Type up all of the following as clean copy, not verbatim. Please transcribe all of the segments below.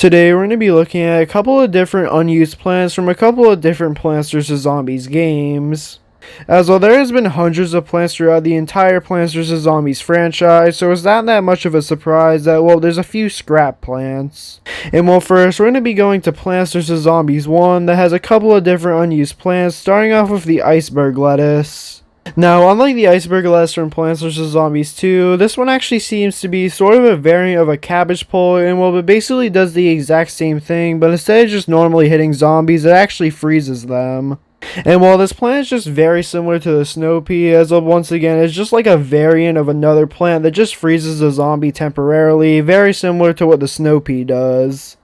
Today we're going to be looking at a couple of different unused plants from a couple of different Plants vs. Zombies games. As well, there has been hundreds of plants throughout the entire Plants vs. Zombies franchise, so it's not that much of a surprise that, well, there's a few scrap plants. And well, first, we're going to be going to Plants vs. Zombies 1 that has a couple of different unused plants, starting off with the iceberg lettuce. Now, unlike the iceberg lettuce from Plants vs. Zombies 2, this one actually seems to be sort of a variant of a cabbage pole, and well, it basically does the exact same thing, but instead of just normally hitting zombies, it actually freezes them. And while this plant is just very similar to the snow pea, as once again, it's just like a variant of another plant that just freezes a zombie temporarily, very similar to what the snow pea does.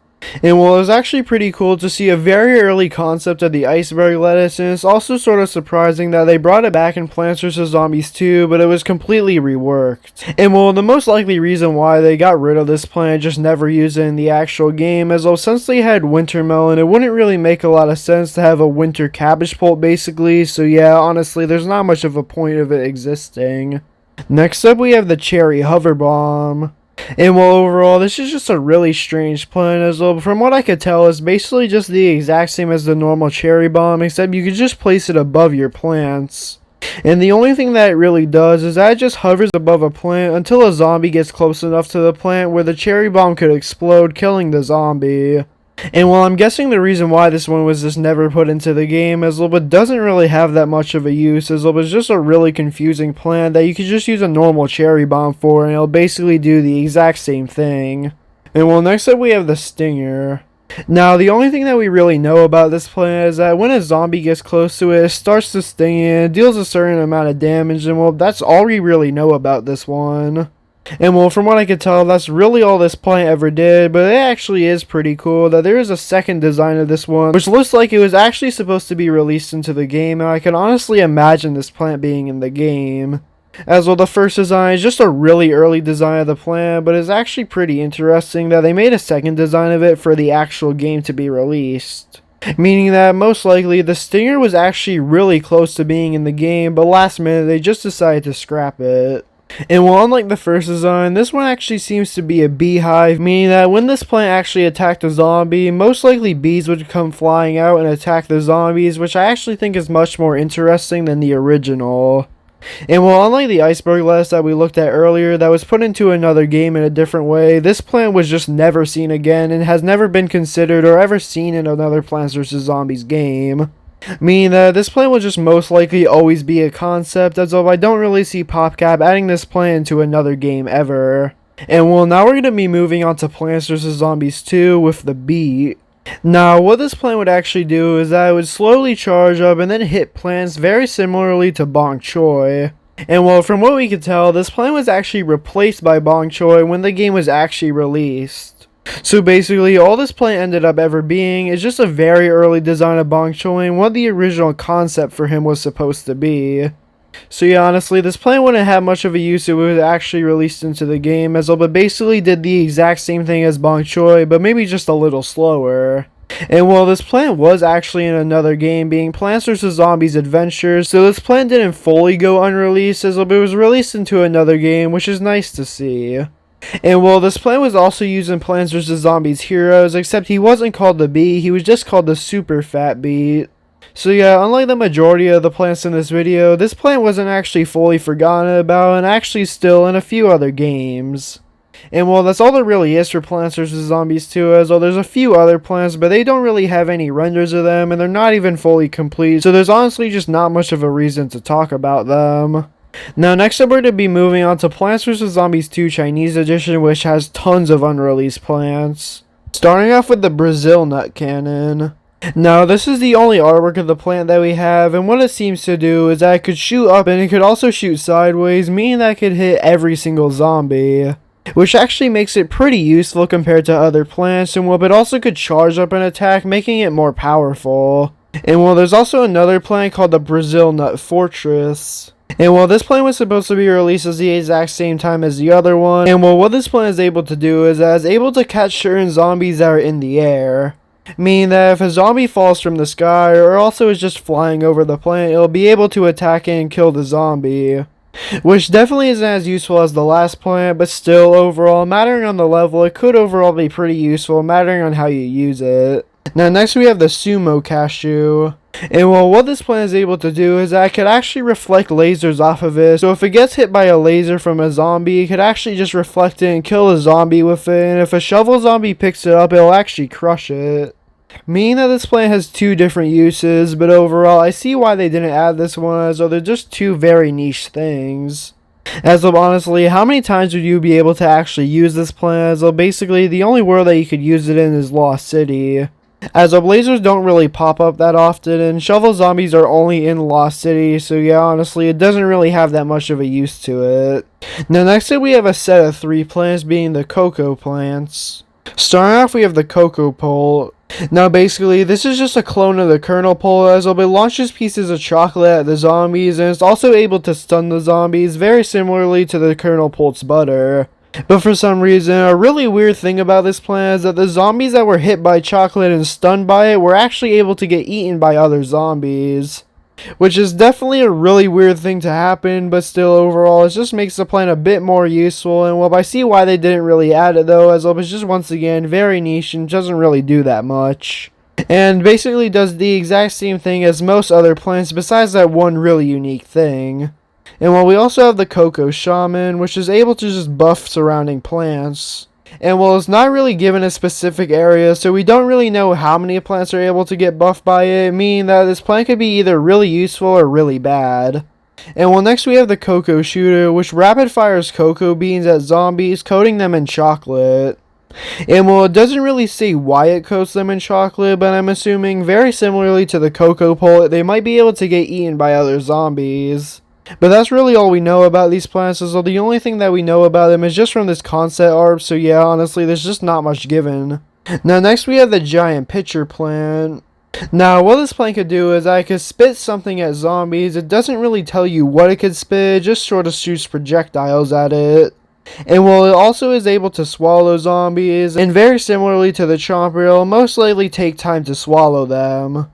And well, it was actually pretty cool to see a very early concept of the iceberg lettuce, and it's also sort of surprising that they brought it back in Plants vs. Zombies 2, but it was completely reworked. And well, the most likely reason why they got rid of this plant, just never used it in the actual game, as well, since they had winter melon, it wouldn't really make a lot of sense to have a winter cabbage pulp basically, so yeah, honestly, there's not much of a point of it existing. Next up, we have the cherry hover bomb. And well, overall, this is just a really strange plant, as well, from what I could tell, it's basically just the exact same as the normal cherry bomb, except you could just place it above your plants. And the only thing that it really does is that it just hovers above a plant until a zombie gets close enough to the plant where the cherry bomb could explode, killing the zombie. And while I'm guessing the reason why this one was just never put into the game, as Lilbit doesn't really have that much of a use, as Lilbit's just a really confusing plant that you could just use a normal cherry bomb for, and it'll basically do the exact same thing. And well, next up we have the stinger. Now, the only thing that we really know about this plant is that when a zombie gets close to it, it starts to sting it, it deals a certain amount of damage, and well, that's all we really know about this one. And well, from what I could tell, that's really all this plant ever did, but it actually is pretty cool that there is a second design of this one, which looks like it was actually supposed to be released into the game, and I can honestly imagine this plant being in the game. As well, the first design is just a really early design of the plant, but it's actually pretty interesting that they made a second design of it for the actual game to be released. Meaning that most likely the stinger was actually really close to being in the game, but last minute they just decided to scrap it. And while unlike the first design, this one actually seems to be a beehive, meaning that when this plant actually attacked a zombie, most likely bees would come flying out and attack the zombies, which I actually think is much more interesting than the original. And while unlike the iceberg lettuce that we looked at earlier that was put into another game in a different way, this plant was just never seen again and has never been considered or ever seen in another Plants vs. Zombies game. Meaning that this plant will just most likely always be a concept, as though I don't really see PopCap adding this plant into another game ever. And well, now we're going to be moving on to Plants vs. Zombies 2 with the beet. Now, what this plant would actually do is that it would slowly charge up and then hit plants very similarly to bok choy. And well, from what we could tell, this plant was actually replaced by bok choy when the game was actually released. So basically, all this plant ended up ever being is just a very early design of bok choy and what the original concept for him was supposed to be. So yeah, honestly, this plant wouldn't have much of a use if it was actually released into the game, as Lilbit basically did the exact same thing as bok choy, but maybe just a little slower. And while this plant was actually in another game, being Plants vs. Zombies Adventures, so this plant didn't fully go unreleased, as Lilbit was released into another game, which is nice to see. And well, this plant was also used in Plants vs. Zombies Heroes, except he wasn't called the bee, he was just called the super fat beet. So yeah, unlike the majority of the plants in this video, this plant wasn't actually fully forgotten about and actually still in a few other games. And well, that's all there really is for Plants vs. Zombies 2, as well there's a few other plants, but they don't really have any renders of them and they're not even fully complete, so there's honestly just not much of a reason to talk about them. Now, next up we're going to be moving on to Plants vs. Zombies 2 Chinese Edition, which has tons of unreleased plants. Starting off with the Brazil nut cannon. Now, this is the only artwork of the plant that we have, and what it seems to do is that it could shoot up and it could also shoot sideways, meaning that it could hit every single zombie. Which actually makes it pretty useful compared to other plants, and well, it also could charge up an attack, making it more powerful. And well, there's also another plant called the Brazil Nut Fortress. And while this plant was supposed to be released at the exact same time as the other one, and well, what this plant is able to do is that it's able to catch certain zombies that are in the air. Meaning that if a zombie falls from the sky or also is just flying over the plant, it'll be able to attack it and kill the zombie. which definitely isn't as useful as the last plant, but still overall, mattering on the level, it could overall be pretty useful, mattering on how you use it. Now next we have the Sumo Cashew. And well, what this plant is able to do is that it could actually reflect lasers off of it. So if it gets hit by a laser from a zombie, it could actually just reflect it and kill a zombie with it. And if a shovel zombie picks it up, it'll actually crush it. Meaning that this plant has two different uses, but overall, I see why they didn't add this one, as though they're just two very niche things. As of honestly, how many times would you be able to actually use this plant? As of basically, the only world that you could use it in is Lost City. As of lasers don't really pop up that often, and shovel zombies are only in Lost City, so yeah, honestly, it doesn't really have that much of a use to it. Now next up we have a set of 3 plants, being the cocoa plants. Starting off we have the cocoa pole. Now basically, this is just a clone of the kernel pole, as it launches pieces of chocolate at the zombies, and it's also able to stun the zombies, very similarly to the kernel pole's butter. But for some reason, a really weird thing about this plant is that the zombies that were hit by chocolate and stunned by it were actually able to get eaten by other zombies. Which is definitely a really weird thing to happen, but still overall, it just makes the plant a bit more useful. And well, I see why they didn't really add it though, as it's just once again very niche and doesn't really do that much. And basically does the exact same thing as most other plants besides that one really unique thing. And well, we also have the Cocoa Shaman, which is able to just buff surrounding plants. And well, it's not really given a specific area, so we don't really know how many plants are able to get buffed by it, meaning that this plant could be either really useful or really bad. And well, next we have the Cocoa Shooter, which rapid fires cocoa beans at zombies, coating them in chocolate. And well, it doesn't really say why it coats them in chocolate, but I'm assuming very similarly to the cocoa pole, they might be able to get eaten by other zombies. But that's really all we know about these plants, so the only thing that we know about them is just from this concept art, so yeah, honestly, there's just not much given. Now next we have the giant pitcher plant. Now what this plant could do is I could spit something at zombies. It doesn't really tell you what it could spit, it just sort of shoots projectiles at it. And while it also is able to swallow zombies, and very similarly to the chomper, it'll most likely take time to swallow them.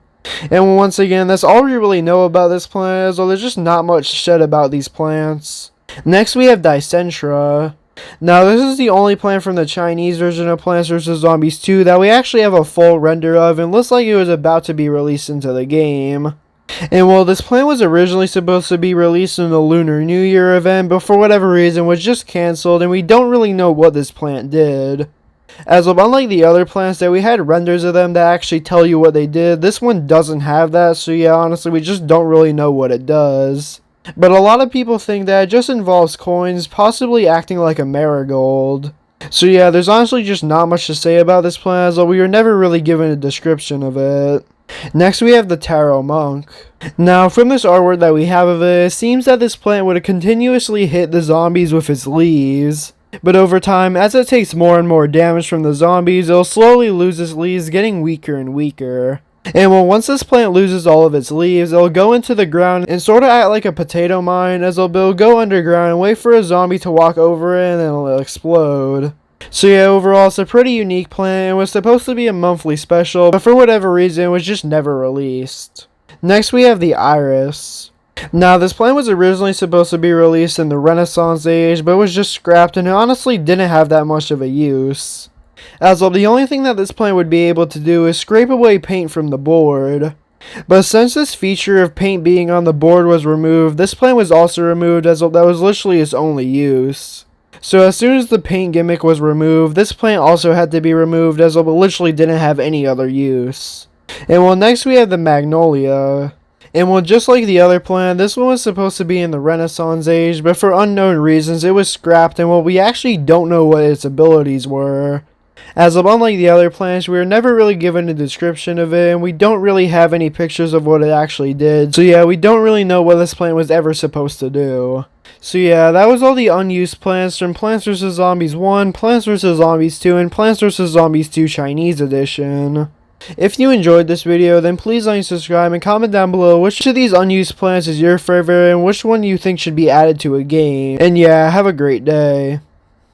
And once again, that's all we really know about this plant, so there's just not much said about these plants. Next we have Dicentra. Now this is the only plant from the Chinese version of Plants vs. Zombies 2 that we actually have a full render of, and looks like it was about to be released into the game. And well, this plant was originally supposed to be released in the Lunar New Year event, but for whatever reason was just cancelled, and we don't really know what this plant did. As of unlike the other plants that we had renders of them that actually tell you what they did, this one doesn't have that, so yeah, honestly, we just don't really know what it does. But a lot of people think that it just involves coins, possibly acting like a marigold. So yeah, there's honestly just not much to say about this plant, as we were never really given a description of it. Next we have the Taro Monk. Now from this artwork that we have of it, it seems that this plant would continuously hit the zombies with its leaves. But over time, as it takes more and more damage from the zombies, it'll slowly lose its leaves, getting weaker and weaker. And well, once this plant loses all of its leaves, it'll go into the ground and sort of act like a potato mine, as it'll go underground and wait for a zombie to walk over it and then it'll explode. So yeah, overall, it's a pretty unique plant. It was supposed to be a monthly special, but for whatever reason, it was just never released. Next we have the Iris. Now, this plant was originally supposed to be released in the Renaissance age, but was just scrapped, and it honestly didn't have that much of a use. As well, the only thing that this plant would be able to do is scrape away paint from the board. But since this feature of paint being on the board was removed, this plant was also removed, as that was literally its only use. So as soon as the paint gimmick was removed, this plant also had to be removed, as it literally didn't have any other use. And well, next we have the Magnolia. And well, just like the other plant, this one was supposed to be in the Renaissance age, but for unknown reasons it was scrapped, and well, we actually don't know what its abilities were. As of unlike the other plants, we were never really given a description of it, and we don't really have any pictures of what it actually did. So yeah, we don't really know what this plant was ever supposed to do. So yeah, that was all the unused plants from Plants vs. Zombies 1, Plants vs. Zombies 2, and Plants vs. Zombies 2 Chinese Edition. If you enjoyed this video, then please like and subscribe and comment down below which of these unused plants is your favorite and which one you think should be added to a game. And yeah, have a great day.